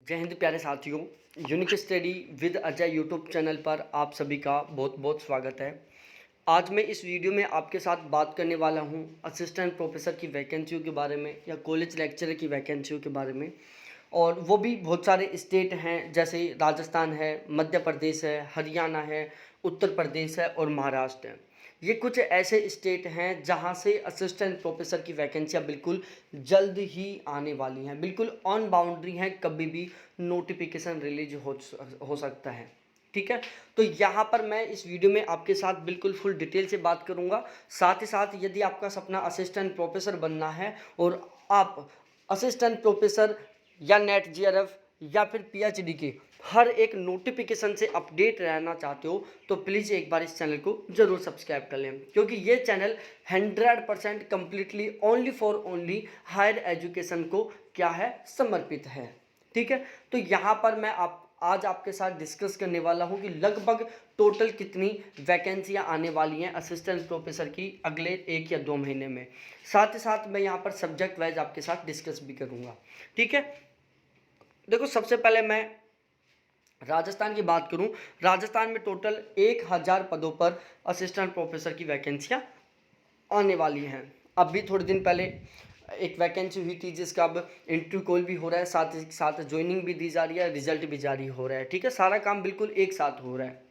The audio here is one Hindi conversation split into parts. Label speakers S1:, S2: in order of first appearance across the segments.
S1: जय हिंद प्यारे साथियों। Unique study with Ajay YouTube channel पर आप सभी का बहुत बहुत स्वागत है। आज मैं इस वीडियो में आपके साथ बात करने वाला हूं असिस्टेंट प्रोफेसर की वैकेंसियों के बारे में या कॉलेज लेक्चरर की वैकेंसियों के बारे में, और वो भी बहुत सारे स्टेट हैं जैसे राजस्थान है, मध्य प्रदेश है, हरियाणा है, उत्तर प्रदेश है और महाराष्ट्र है। ये कुछ ऐसे स्टेट हैं जहां से असिस्टेंट प्रोफेसर की वैकेंसियां बिल्कुल जल्द ही आने वाली हैं, बिल्कुल ऑन बाउंड्री हैं, कभी भी नोटिफिकेशन रिलीज हो सकता है। ठीक है, तो यहाँ पर मैं इस वीडियो में आपके साथ बिल्कुल फुल डिटेल से बात करूँगा। साथ ही साथ यदि आपका सपना असिस्टेंट प्रोफेसर बनना है और आप असिस्टेंट प्रोफेसर या नेट जीआरएफ या फिर पीएचडी के हर एक नोटिफिकेशन से अपडेट रहना चाहते हो तो प्लीज़ एक बार इस चैनल को ज़रूर सब्सक्राइब कर लें, क्योंकि ये channel 100% completely only for only higher education को क्या है समर्पित है। ठीक है, तो यहाँ पर मैं आज आपके साथ डिस्कस करने वाला हूँ कि लगभग टोटल कितनी वैकेंसियाँ आने वाली हैं असिस्टेंट प्रोफेसर की अगले 1 या 2 महीने में। साथ ही साथ मैं यहाँ पर सब्जेक्ट वाइज आपके साथ डिस्कस भी करूँगा। ठीक है, देखो सबसे पहले मैं राजस्थान की बात करूं। राजस्थान में टोटल 1000 पदों पर असिस्टेंट प्रोफेसर की वैकेंसियां आने वाली हैं। अब भी थोड़े दिन पहले एक वैकेंसी हुई थी जिसका अब इंटरव्यू कॉल भी हो रहा है, साथ ही साथ ज्वाइनिंग भी दी जा रही है, रिजल्ट भी जारी हो रहा है। ठीक है, सारा काम बिल्कुल एक साथ हो रहा है।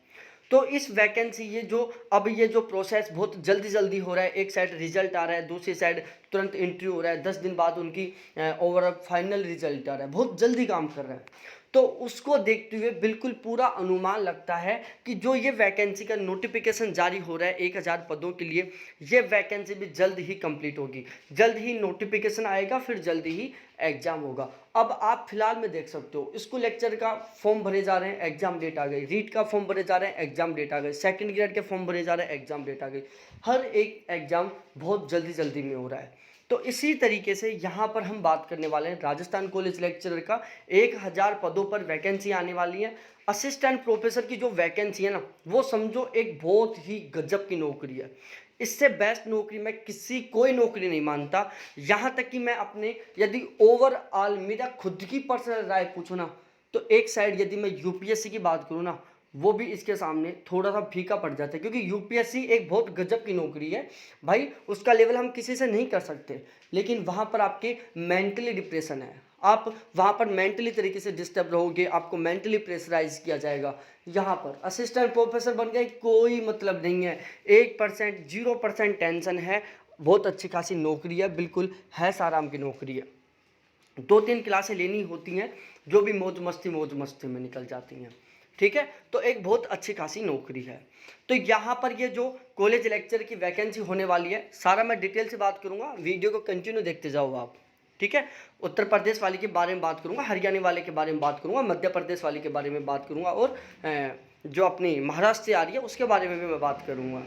S1: तो इस वैकेंसी ये जो प्रोसेस बहुत जल्दी जल्दी हो रहा है, एक साइड रिजल्ट आ रहा है, दूसरी साइड तुरंत इंटरव्यू हो रहा है, 10 दिन बाद उनकी ओवरऑल फाइनल रिजल्ट आ रहा है, बहुत जल्दी काम कर रहा है। तो उसको देखते हुए बिल्कुल पूरा अनुमान लगता है कि जो ये वैकेंसी का नोटिफिकेशन जारी हो रहा है 1000 पदों के लिए, ये वैकेंसी भी जल्द ही कंप्लीट होगी, जल्द ही नोटिफिकेशन आएगा, फिर जल्द ही एग्जाम होगा। अब आप फिलहाल में देख सकते हो स्कूल लेक्चर का फॉर्म भरे जा रहे हैं, एग्जाम डेट आ गई, रीट का फॉर्म भरे जा रहे हैं, एग्जाम डेट आ गई, सेकंड ग्रेड के फॉर्म भरे जा रहे हैं, एग्जाम डेट आ गई। हर एक एग्जाम बहुत जल्दी जल्दी में हो रहा है। तो इसी तरीके से यहाँ पर हम बात करने वाले हैं राजस्थान कॉलेज लेक्चरर का 1000 पदों पर वैकेंसी आने वाली है। असिस्टेंट प्रोफेसर की जो वैकेंसी है ना, वो समझो एक बहुत ही गजब की नौकरी है। इससे बेस्ट नौकरी मैं कोई नौकरी नहीं मानता। यहाँ तक कि मैं अपने यदि ओवरऑल मेरा खुद की पर्सनल राय पूछो ना, तो एक साइड यदि मैं यूपीएससी की बात करूँ ना, वो भी इसके सामने थोड़ा सा फीका पड़ जाता है, क्योंकि यूपीएससी एक बहुत गजब की नौकरी है भाई, उसका लेवल हम किसी से नहीं कर सकते, लेकिन वहाँ पर आपके मेंटली डिप्रेशन है, आप वहाँ पर मेंटली तरीके से डिस्टर्ब रहोगे, आपको मेंटली प्रेशराइज किया जाएगा। यहाँ पर असिस्टेंट प्रोफेसर बन गए कोई मतलब नहीं है, 1% 0% टेंशन है, बहुत अच्छी खासी नौकरी है, बिल्कुल है आराम की नौकरी है। 2-3 क्लासें लेनी होती हैं जो भी मौज मस्ती में निकल जाती हैं। ठीक है, तो एक बहुत अच्छी खासी नौकरी है। तो यहाँ पर ये जो कॉलेज लेक्चर की वैकेंसी होने वाली है, सारा मैं डिटेल से बात करूँगा, वीडियो को कंटिन्यू देखते जाओ आप। ठीक है, उत्तर प्रदेश वाले के बारे में बात करूँगा, हरियाणा वाले के बारे में बात करूँगा, मध्य प्रदेश वाले के बारे में बात करूँगा, और जो अपनी महाराष्ट्र से आ रही है उसके बारे में भी मैं बात करूँगा।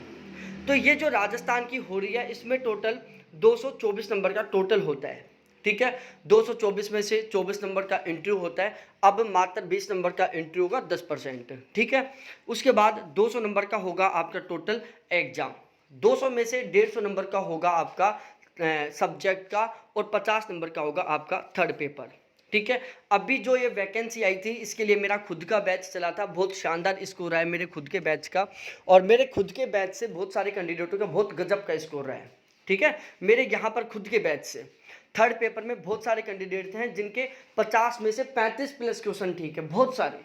S1: तो ये जो राजस्थान की हो रही है, इसमें टोटल 224 नंबर का टोटल होता है। ठीक है, 224 में से 24 नंबर का इंटरव्यू होता है। अब मात्र 20 नंबर का इंटरव्यू होगा 10%। ठीक है, उसके बाद 200 नंबर का होगा आपका टोटल एग्जाम, 200 में से 150 नंबर का होगा आपका सब्जेक्ट का, और 50 नंबर का होगा आपका थर्ड पेपर। ठीक है, अभी जो ये वैकेंसी आई थी इसके लिए मेरा खुद का बैच चला था, बहुत शानदार स्कोर आया मेरे खुद के बैच का, और मेरे खुद के बैच से बहुत सारे कैंडिडेटों का बहुत गजब का स्कोर रहा है। ठीक है, मेरे यहाँ पर खुद के बैच से थर्ड पेपर में बहुत सारे कैंडिडेट हैं जिनके 50 में से 35 प्लस क्वेश्चन ठीक है, बहुत सारे।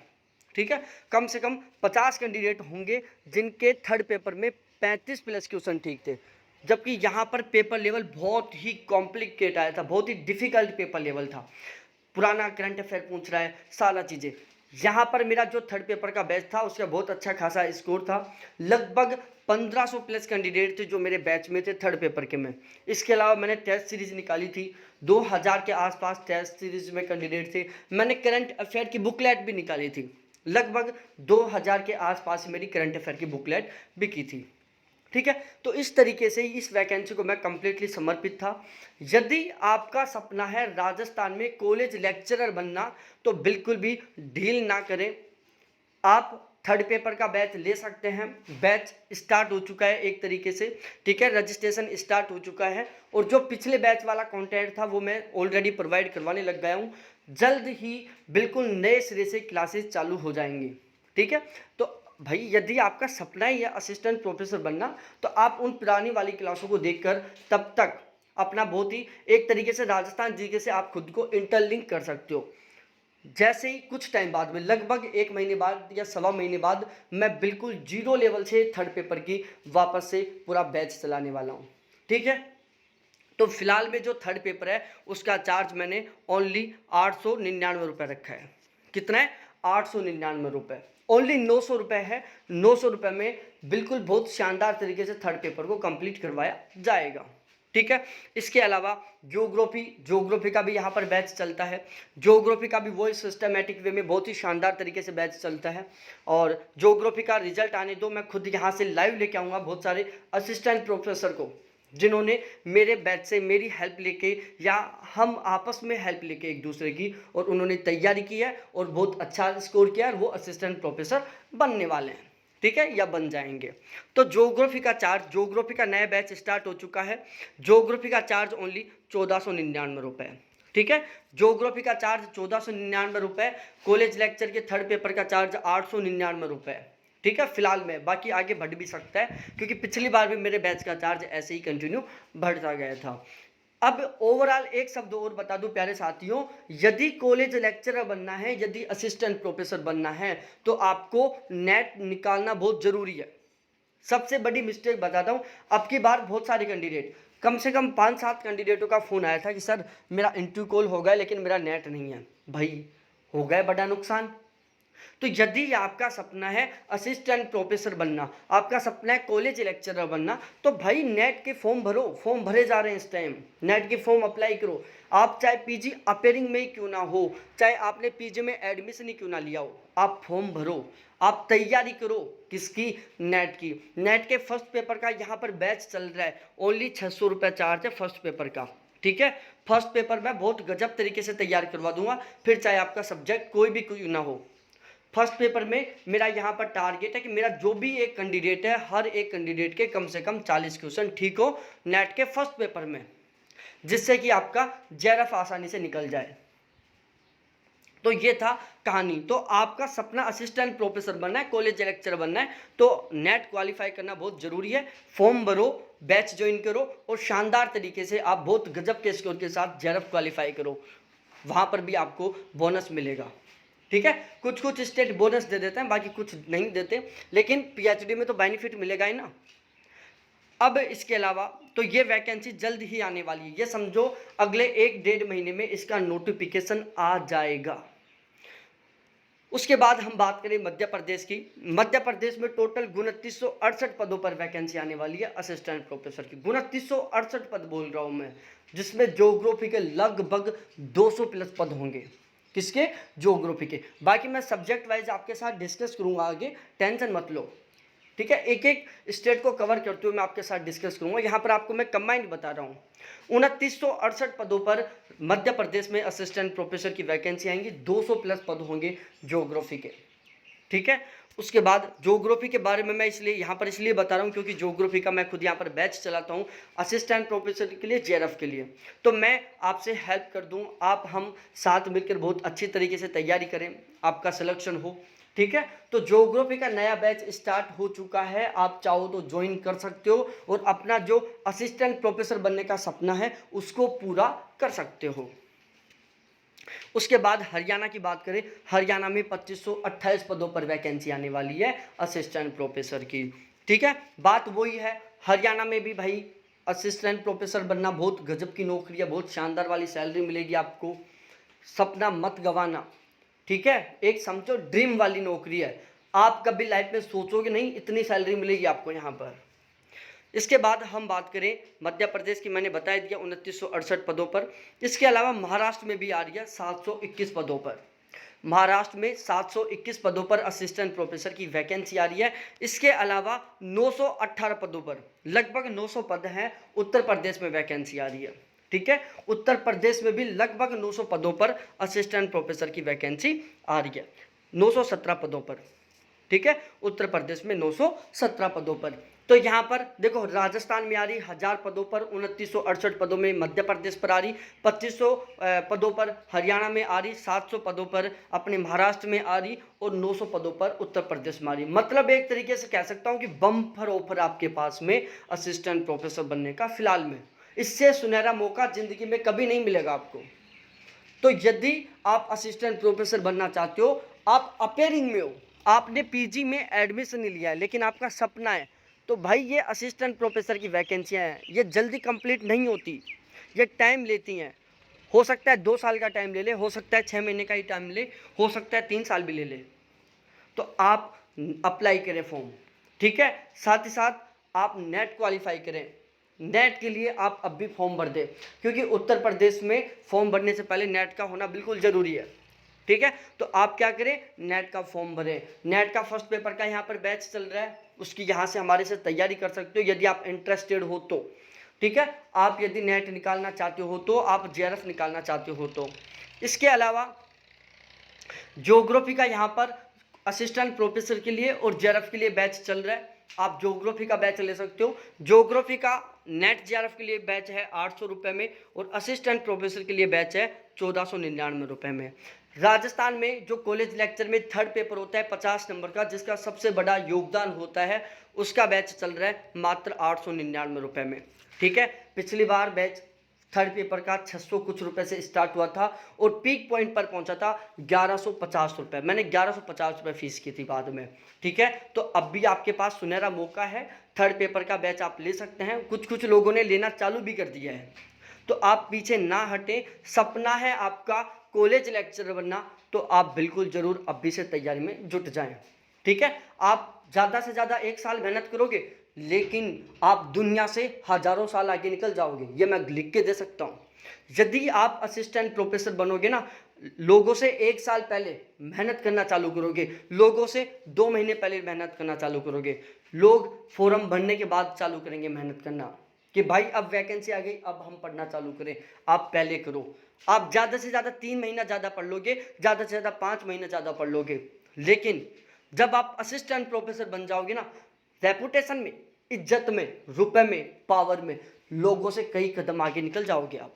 S1: ठीक है, कम से कम 50 कैंडिडेट होंगे जिनके थर्ड पेपर में 35 प्लस क्वेश्चन ठीक थे, जबकि यहाँ पर पेपर लेवल बहुत ही कॉम्प्लिकेट आया था, बहुत ही डिफिकल्ट पेपर लेवल था, पुराना करंट अफेयर पूछ रहा है, सारा चीज़ें। यहाँ पर मेरा जो थर्ड पेपर का बैच था उसका बहुत अच्छा खासा स्कोर था, लगभग 1500 प्लस कैंडिडेट थे जो मेरे बैच में थे थर्ड पेपर के में। इसके अलावा मैंने टेस्ट सीरीज निकाली थी, 2000 के आसपास टेस्ट सीरीज में कैंडिडेट थे। मैंने करंट अफेयर की बुकलेट भी निकाली थी, लगभग 2000 के आसपास मेरी करंट अफेयर की बुकलेट बिकी थी। ठीक है, तो इस तरीके से इस वैकेंसी को मैं कंप्लीटली समर्पित था। यदि आपका सपना है राजस्थान में कॉलेज लेक्चरर बनना, तो बिल्कुल भी ढील ना करें, आप थर्ड पेपर का बैच ले सकते हैं। बैच स्टार्ट हो चुका है एक तरीके से। ठीक है, रजिस्ट्रेशन स्टार्ट हो चुका है, और जो पिछले बैच वाला कंटेंट था वो मैं ऑलरेडी प्रोवाइड करवाने लग गया हूँ। जल्द ही बिल्कुल नए सिरे से क्लासेस चालू हो जाएंगी। ठीक है, तो भाई यदि आपका सपना है या असिस्टेंट प्रोफेसर बनना, तो आप उन पुरानी वाली क्लासों को देखकर तब तक अपना बहुत ही एक तरीके से राजस्थान जीके से आप खुद को इंटरलिंक कर सकते हो। जैसे ही कुछ टाइम बाद में, लगभग 1 महीने बाद या सवा महीने बाद, मैं बिल्कुल जीरो लेवल से थर्ड पेपर की वापस से पूरा बैच चलाने वाला हूँ। ठीक है, तो फिलहाल में जो थर्ड पेपर है उसका चार्ज मैंने ओनली 899 रुपये रखा है। कितना है? 899 रुपये। ओनली 900 रुपये है। 900 रुपये में बिल्कुल बहुत शानदार तरीके से थर्ड पेपर को कंप्लीट करवाया जाएगा। ठीक है, इसके अलावा ज्योग्राफी का भी यहाँ पर बैच चलता है। ज्योग्राफी का भी वही सिस्टमेटिक वे में बहुत ही शानदार तरीके से बैच चलता है। और ज्योग्राफी का रिजल्ट आने दो, मैं खुद यहाँ से लाइव लेके आऊँगा बहुत सारे असिस्टेंट प्रोफेसर को, जिन्होंने मेरे बैच से मेरी हेल्प लेके या हम आपस में हेल्प लेके एक दूसरे की, और उन्होंने तैयारी की है और बहुत अच्छा स्कोर किया है, वो असिस्टेंट प्रोफेसर बनने वाले हैं। ठीक है, या बन जाएंगे। तो ज्योग्राफी का नया बैच स्टार्ट हो चुका है। ज्योग्राफी का चार्ज ओनली 1499 रुपये। ठीक है, ज्योग्राफी का चार्ज 1499 रुपये। कॉलेज लेक्चर के थर्ड पेपर का चार्ज 899 रुपये। ठीक है, फिलहाल में, बाकी आगे बढ़ भी सकता है, क्योंकि पिछली बार भी मेरे बैच का चार्ज ऐसे ही कंटिन्यू बढ़ता गया था। अब ओवरऑल एक शब्द और बता दूं प्यारे साथियों, यदि कॉलेज लेक्चरर बनना है, यदि असिस्टेंट प्रोफेसर बनना है, तो आपको नेट निकालना बहुत जरूरी है। सबसे बड़ी मिस्टेक बताता हूं, अब की बार बहुत सारे कैंडिडेट, कम से कम 5-7 कैंडिडेटों का फोन आया था कि सर मेरा इंटरव्यू कॉल हो गया लेकिन मेरा नेट नहीं है। भाई हो गया बड़ा नुकसान। तो यदि आपका सपना है असिस्टेंट प्रोफेसर बनना, आपका सपना है कॉलेज लेक्चरर बनना, तो भाई नेट के फॉर्म भरो। फॉर्म भरे जा रहे हैं इस टाइम, नेट के फॉर्म अप्लाई करो। आप चाहे पीजी अपेयरिंग में ही क्यों ना हो, चाहे आपने पीजी में एडमिशन ही क्यों ना लिया हो, आप फॉर्म भरो, आप तैयारी करो। किसकी? नेट की। नेट के फर्स्ट पेपर का यहाँ पर बैच चल रहा है, ओनली 600 रुपये चार्ज है फर्स्ट पेपर का। ठीक है, फर्स्ट पेपर मैं बहुत गजब तरीके से तैयार करवा दूंगा, फिर चाहे आपका सब्जेक्ट कोई भी क्यों ना हो। फर्स्ट पेपर में मेरा यहाँ पर टारगेट है कि मेरा जो भी एक कैंडिडेट है, हर एक कैंडिडेट के कम से कम 40 क्वेश्चन ठीक हो नेट के फर्स्ट पेपर में, जिससे कि आपका जेआरएफ आसानी से निकल जाए। तो ये था कहानी। तो आपका सपना असिस्टेंट प्रोफेसर बनना है, कॉलेज लेक्चर बनना है, तो नेट क्वालिफाई करना बहुत ज़रूरी है। फॉर्म भरो, बैच ज्वाइन करो, और शानदार तरीके से आप बहुत गजब के स्कोर के साथ जेआरएफ क्वालिफाई करो। वहाँ पर भी आपको बोनस मिलेगा। ठीक है, कुछ स्टेट बोनस दे देते हैं, बाकी कुछ नहीं देते, लेकिन पीएचडी में तो बेनिफिट मिलेगा ही ना। अब इसके अलावा तो ये वैकेंसी जल्द ही आने वाली है, ये समझो अगले 1-1.5 महीने में इसका नोटिफिकेशन आ जाएगा। उसके बाद हम बात करें मध्य प्रदेश की। मध्य प्रदेश में टोटल 2968 पदों पर वैकेंसी आने वाली है असिस्टेंट प्रोफेसर की। 2968 पद बोल रहा हूँ मैं, जिसमें ज्योग्राफी के लगभग 200 प्लस पद होंगे। किसके? ज्योग्राफी के। बाकी मैं सब्जेक्ट वाइज आपके साथ डिस्कस करूंगा आगे, टेंशन मत लो। ठीक है, एक एक स्टेट को कवर करते हुए मैं आपके साथ डिस्कस करूंगा। यहाँ पर आपको मैं कंबाइंड बता रहा हूँ। 2968 पदों पर मध्य प्रदेश में असिस्टेंट प्रोफेसर की वैकेंसी आएंगी, 200 प्लस पद होंगे ज्योग्राफी के। ठीक है, उसके बाद ज्योग्राफी के बारे में मैं इसलिए बता रहा हूँ क्योंकि ज्योग्राफी का मैं खुद यहाँ पर बैच चलाता हूँ असिस्टेंट प्रोफेसर के लिए, जेआरएफ के लिए। तो मैं आपसे हेल्प कर दूँ, आप हम साथ मिलकर बहुत अच्छी तरीके से तैयारी करें, आपका सिलेक्शन हो। ठीक है, तो ज्योग्राफी का नया बैच स्टार्ट हो चुका है, आप चाहो तो ज्वाइन कर सकते हो और अपना जो असिस्टेंट प्रोफेसर बनने का सपना है उसको पूरा कर सकते हो। उसके बाद हरियाणा की बात करें, हरियाणा में 2528 पदों पर वैकेंसी आने वाली है असिस्टेंट प्रोफेसर की। ठीक है, बात वही है, हरियाणा में भी भाई असिस्टेंट प्रोफेसर बनना बहुत गजब की नौकरी है, बहुत शानदार वाली सैलरी मिलेगी आपको, सपना मत गंवाना। ठीक है, एक समझो ड्रीम वाली नौकरी है, आप कभी लाइफ में सोचोगे नहीं इतनी सैलरी मिलेगी आपको यहाँ पर। इसके बाद हम बात करें मध्य प्रदेश की, मैंने बता दिया 2968 पदों पर। इसके अलावा महाराष्ट्र में भी आ रही है 721 पदों पर। महाराष्ट्र में 721 पदों पर असिस्टेंट प्रोफेसर की वैकेंसी आ रही है। इसके अलावा 918 पदों पर, लगभग 900 पद हैं, उत्तर प्रदेश में वैकेंसी आ रही है। ठीक है, उत्तर प्रदेश में भी लगभग 900 पदों पर असिस्टेंट प्रोफेसर की वैकेंसी आ रही है, 917 पदों पर। ठीक है, उत्तर प्रदेश में 917 पदों पर। तो यहाँ पर देखो राजस्थान में आ रही 1000 पदों पर 2968 पदों में मध्य प्रदेश पर आ रही, 2500 पदों पर हरियाणा में आ रही, 700 पदों पर अपने महाराष्ट्र में आ रही और 900 पदों पर उत्तर प्रदेश में आ रही। मतलब एक तरीके से कह सकता हूँ कि बम्पर ऑफर आपके पास में असिस्टेंट प्रोफेसर बनने का फिलहाल में। इससे सुनहरा मौका जिंदगी में कभी नहीं मिलेगा आपको। तो यदि आप असिस्टेंट प्रोफेसर बनना चाहते हो, आप अपेयरिंग में हो, आपने पीजी में एडमिशन नहीं लिया है लेकिन आपका सपना है, तो भाई ये असिस्टेंट प्रोफेसर की वैकेंसियाँ हैं, ये जल्दी कंप्लीट नहीं होती, ये टाइम लेती हैं। हो सकता है 2 साल का टाइम ले ले, हो सकता है 6 महीने का ही टाइम ले, हो सकता है 3 साल भी ले ले। तो आप अप्लाई करें फॉर्म, ठीक है। साथ ही साथ आप नेट क्वालिफाई करें। नेट के लिए आप अब भी फॉर्म भर दें, क्योंकि उत्तर प्रदेश में फॉर्म भरने से पहले नेट का होना बिल्कुल ज़रूरी है, ठीक है। तो आप क्या करें, नेट का फॉर्म भरें। नेट का फर्स्ट पेपर का यहाँ पर बैच चल रहा है, उसकी यहाँ से हमारे से तैयारी कर सकते हो यदि आप इंटरेस्टेड हो तो, ठीक है। आप यदि नेट निकालना चाहते हो तो, आप जेआरएफ निकालना चाहते हो तो। इसके अलावा ज्योग्राफी का यहाँ पर असिस्टेंट प्रोफेसर के लिए और जेआरएफ के लिए बैच चल रहा है, आप ज्योग्राफी का बैच ले सकते हो। ज्योग्राफी का नेट जेआरएफ के लिए बैच है 800 रुपये में और असिस्टेंट प्रोफेसर के लिए बैच है 1499 रुपये में। राजस्थान में जो कॉलेज लेक्चर में थर्ड पेपर होता है 50 नंबर का, जिसका सबसे बड़ा योगदान होता है, उसका बैच चल रहा है मात्र 899 रुपये में, ठीक है। पिछली बार बैच थर्ड पेपर का 600 कुछ रुपए से स्टार्ट हुआ था और पीक पॉइंट पर पहुंचा था 1150 रुपये। मैंने 1150 रुपये फीस की थी बाद में, ठीक है। तो अब भी आपके पास सुनहरा मौका है, थर्ड पेपर का बैच आप ले सकते हैं। कुछ कुछ लोगों ने लेना चालू भी कर दिया है, तो आप पीछे ना हटें। सपना है आपका कॉलेज लेक्चरर बनना, तो आप बिल्कुल ज़रूर अभी से तैयारी में जुट जाएं, ठीक है। आप ज़्यादा से ज़्यादा 1 साल मेहनत करोगे, लेकिन आप दुनिया से हज़ारों साल आगे निकल जाओगे, ये मैं लिख के दे सकता हूँ। यदि आप असिस्टेंट प्रोफेसर बनोगे ना, लोगों से 1 साल पहले मेहनत करना चालू करोगे, लोगों से 2 महीने पहले मेहनत करना चालू करोगे, लोग फॉर्म भरने के बाद चालू करेंगे मेहनत करना कि भाई अब वैकेंसी आ गई, अब हम पढ़ना चालू करें। आप पहले करो। आप ज़्यादा से ज़्यादा 3 महीना ज़्यादा पढ़ लोगे, ज़्यादा से ज़्यादा 5 महीना ज़्यादा पढ़ लोगे, लेकिन जब आप असिस्टेंट प्रोफेसर बन जाओगे ना, रेपुटेशन में, इज्जत में, रुपए में, पावर में, लोगों से कई कदम आगे निकल जाओगे आप।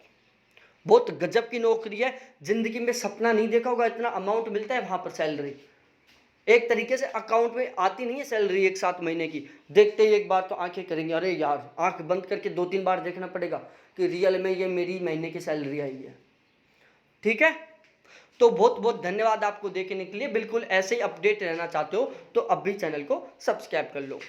S1: बहुत गजब की नौकरी है, जिंदगी में सपना नहीं देखा होगा, इतना अमाउंट मिलता है वहां पर सैलरी। एक तरीके से अकाउंट में आती नहीं है सैलरी 1-7 महीने की, देखते ही एक बार तो आंखें करेंगे, अरे यार, आंख बंद करके 2-3 बार देखना पड़ेगा कि रियल में ये मेरी महीने की सैलरी आई है, ठीक है। तो बहुत बहुत धन्यवाद आपको देखने के लिए। बिल्कुल ऐसे ही अपडेट रहना चाहते हो तो अब भी चैनल को सब्सक्राइब कर लो।